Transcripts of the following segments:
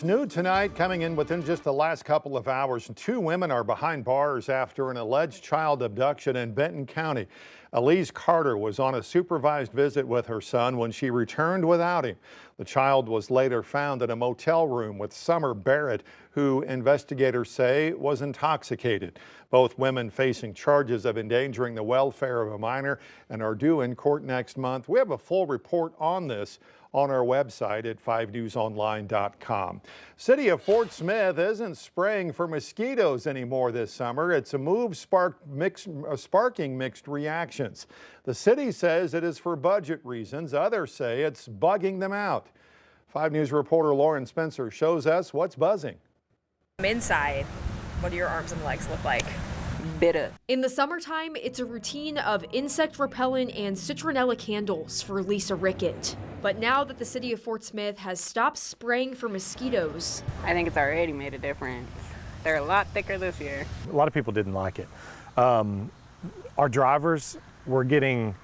New tonight, coming in within just the last couple of hours, 2 women are behind bars after an alleged child abduction in Benton County. Elise Carter was on a supervised visit with her son when she returned without him. The child was later found in a motel room with Summer Barrett, who investigators say was intoxicated. Both women facing charges of endangering the welfare of a minor and are due in court next month. We have a full report on this on our website at 5newsonline.com. City of Fort Smith isn't spraying for mosquitoes anymore this summer. It's a move sparking mixed reactions. The city says it is for budget reasons. Others say it's bugging them out. 5 News reporter Lauren Spencer shows us what's buzzing. Inside, what do your arms and legs look like? Bitter. In the summertime, it's a routine of insect repellent and citronella candles for Lisa Rickett. But now that the city of Fort Smith has stopped spraying for mosquitoes, I think it's already made a difference. They're a lot thicker this year. A lot of people didn't like it. Our drivers were getting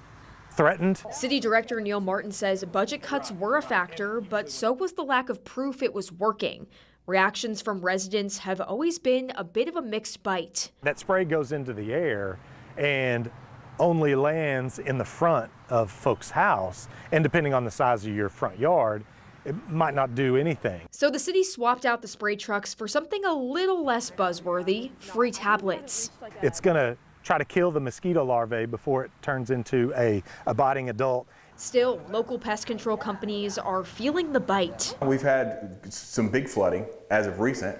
threatened. City Director Neil Martin says budget cuts were a factor, but so was the lack of proof it was working. Reactions from residents have always been a bit of a mixed bite. That spray goes into the air and only lands in the front of folks' house, and depending on the size of your front yard, it might not do anything. So the city swapped out the spray trucks for something a little less buzzworthy, free tablets. It's gonna try to kill the mosquito larvae before it turns into a biting adult. Still, local pest control companies are feeling the bite. We've had some big flooding as of recent,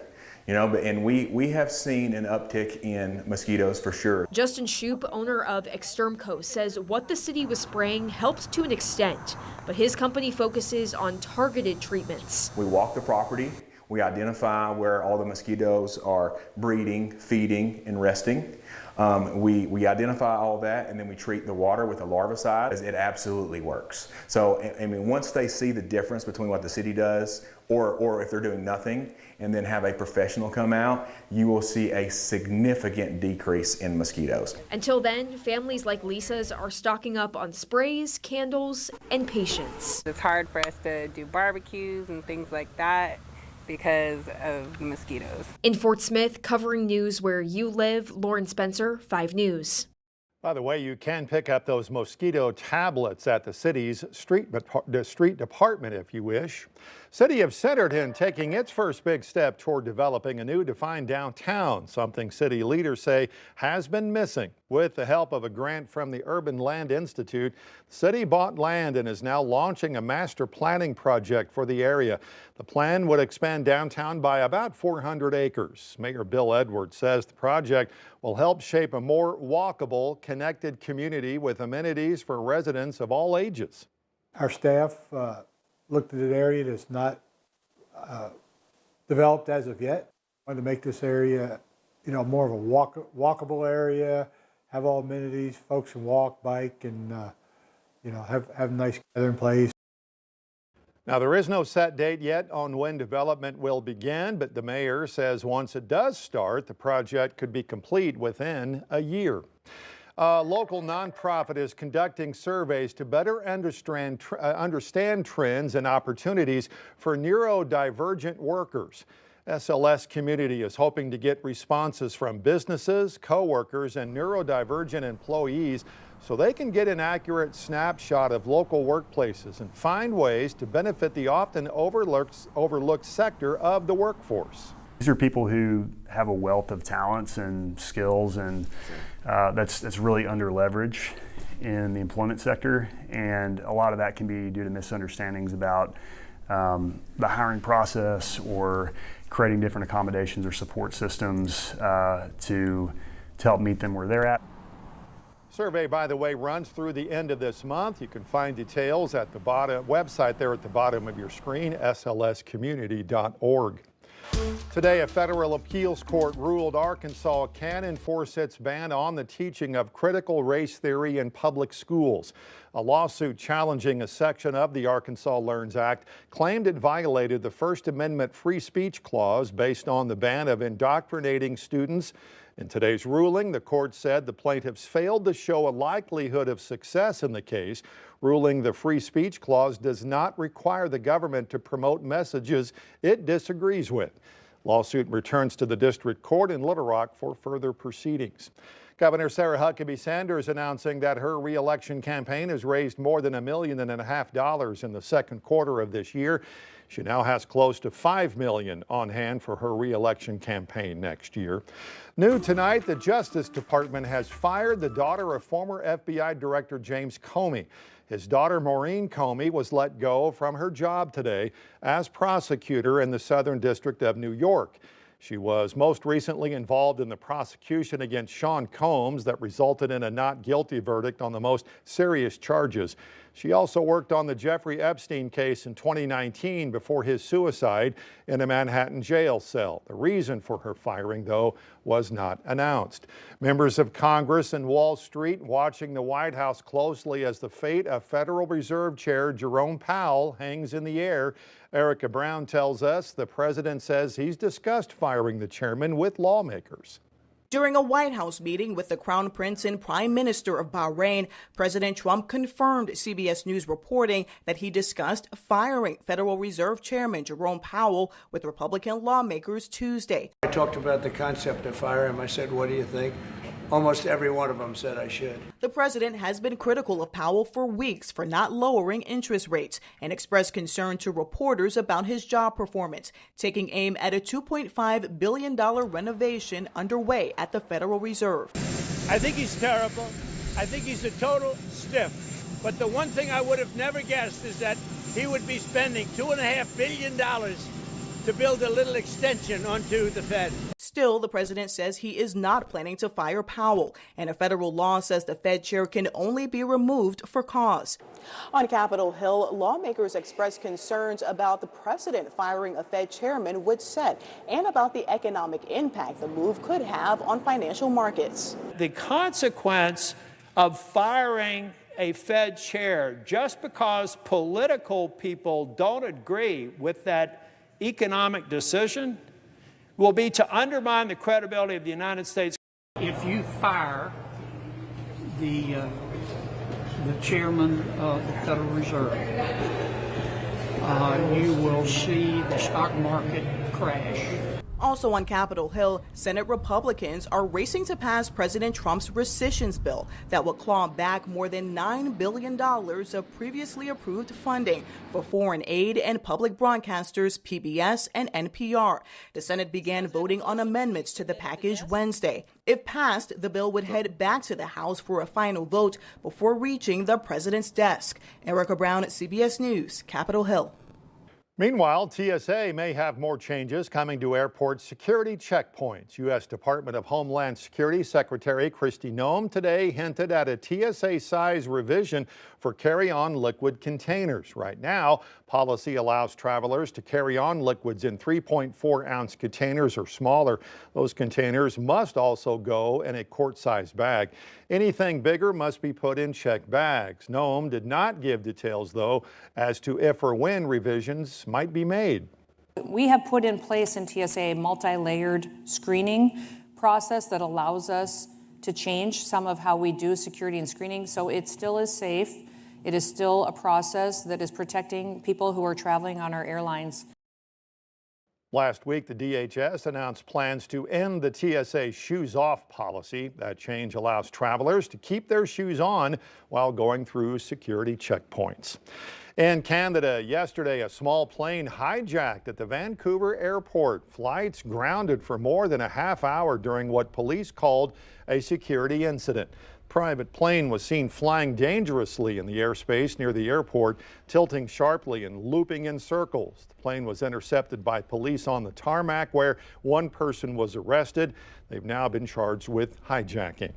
and we have seen an uptick in mosquitoes for sure. Justin Shoup, owner of Extermco, says what the city was spraying helped to an extent, but his company focuses on targeted treatments. We walk the property, we identify where all the mosquitoes are breeding, feeding, and resting. We identify all that, and then we treat the water with a larvicide. It absolutely works. So, I mean, once they see the difference between what the city does or if they're doing nothing, and then have a professional come out, you will see a significant decrease in mosquitoes. Until then, families like Lisa's are stocking up on sprays, candles, and patience. It's hard for us to do barbecues and things like that because of the mosquitoes. In Fort Smith, covering news where you live, Lauren Spencer, 5 News. By the way, you can pick up those mosquito tablets at the city's street department if you wish. City of Centerton taking its first big step toward developing a new defined downtown, something city leaders say has been missing. With the help of a grant from the Urban Land Institute, the city bought land and is now launching a master planning project for the area. The plan would expand downtown by about 400 acres. Mayor Bill Edwards says the project will help shape a more walkable, connected community with amenities for residents of all ages. Our staff looked at an area that's not developed as of yet. Wanted to make this area, more of a walkable area, have all amenities, folks can walk, bike, and have a nice gathering place. Now, there is no set date yet on when development will begin, but the mayor says once it does start, the project could be complete within a year. A local nonprofit is conducting surveys to better understand trends and opportunities for neurodivergent workers. SLS Community is hoping to get responses from businesses, coworkers, and neurodivergent employees so they can get an accurate snapshot of local workplaces and find ways to benefit the often overlooked sector of the workforce. These are people who have a wealth of talents and skills, and that's really under leverage in the employment sector, and a lot of that can be due to misunderstandings about the hiring process or creating different accommodations or support systems to help meet them where they're at. Survey, by the way, runs through the end of this month. You can find details at the website there at the bottom of your screen, slscommunity.org. Today, a federal appeals court ruled Arkansas can enforce its ban on the teaching of critical race theory in public schools. A lawsuit challenging a section of the Arkansas Learns Act claimed it violated the First Amendment free speech clause based on the ban of indoctrinating students. In today's ruling, the court said the plaintiffs failed to show a likelihood of success in the case, ruling the free speech clause does not require the government to promote messages it disagrees with. Lawsuit returns to the district court in Little Rock for further proceedings. Governor Sarah Huckabee Sanders announcing that her re-election campaign has raised more than $1.5 million in the second quarter of this year. She now has close to $5 million on hand for her re-election campaign next year. New tonight, the Justice Department has fired the daughter of former FBI Director James Comey. His daughter, Maureen Comey, was let go from her job today as prosecutor in the Southern District of New York. She was most recently involved in the prosecution against Sean Combs that resulted in a not guilty verdict on the most serious charges. She also worked on the Jeffrey Epstein case in 2019 before his suicide in a Manhattan jail cell. The reason for her firing, though, was not announced. Members of Congress and Wall Street watching the White House closely as the fate of Federal Reserve Chair Jerome Powell hangs in the air. Erica Brown tells us the president says he's discussed firing the chairman with lawmakers. During a White House meeting with the Crown Prince and Prime Minister of Bahrain, President Trump confirmed CBS News reporting that he discussed firing Federal Reserve Chairman Jerome Powell with Republican lawmakers Tuesday. I talked about the concept of fire him. I said, what do you think? Almost every one of them said I should. The president has been critical of Powell for weeks for not lowering interest rates and expressed concern to reporters about his job performance, taking aim at a $2.5 billion renovation underway at the Federal Reserve. I think he's terrible. I think he's a total stiff. But the one thing I would have never guessed is that he would be spending $2.5 billion to build a little extension onto the Fed. Still, the president says he is not planning to fire Powell, and a federal law says the Fed chair can only be removed for cause. On Capitol Hill, lawmakers expressed concerns about the precedent firing a Fed chairman would set and about the economic impact the move could have on financial markets. The consequence of firing a Fed chair just because political people don't agree with that economic decision will be to undermine the credibility of the United States. If you fire the chairman of the Federal Reserve, you will see the stock market crash. Also on Capitol Hill, Senate Republicans are racing to pass President Trump's rescissions bill that will claw back more than $9 billion of previously approved funding for foreign aid and public broadcasters PBS and NPR. The Senate began voting on amendments to the package Wednesday. If passed, the bill would head back to the House for a final vote before reaching the president's desk. Erica Brown, CBS News, Capitol Hill. Meanwhile, TSA may have more changes coming to airport security checkpoints. U.S. Department of Homeland Security Secretary Kristi Noem today hinted at a TSA size revision for carry-on liquid containers. Right now, policy allows travelers to carry on liquids in 3.4-ounce containers or smaller. Those containers must also go in a quart-sized bag. Anything bigger must be put in checked bags. Noem did not give details, though, as to if or when revisions might be made. We have put in place in TSA a multi-layered screening process that allows us to change some of how we do security and screening, so it still is safe. It is still a process that is protecting people who are traveling on our airlines. Last week, the DHS announced plans to end the TSA shoes-off policy. That change allows travelers to keep their shoes on while going through security checkpoints. In Canada, yesterday, a small plane hijacked at the Vancouver airport. Flights grounded for more than a half hour during what police called a security incident. Private plane was seen flying dangerously in the airspace near the airport, tilting sharply and looping in circles. The plane was intercepted by police on the tarmac, where one person was arrested. They've now been charged with hijacking.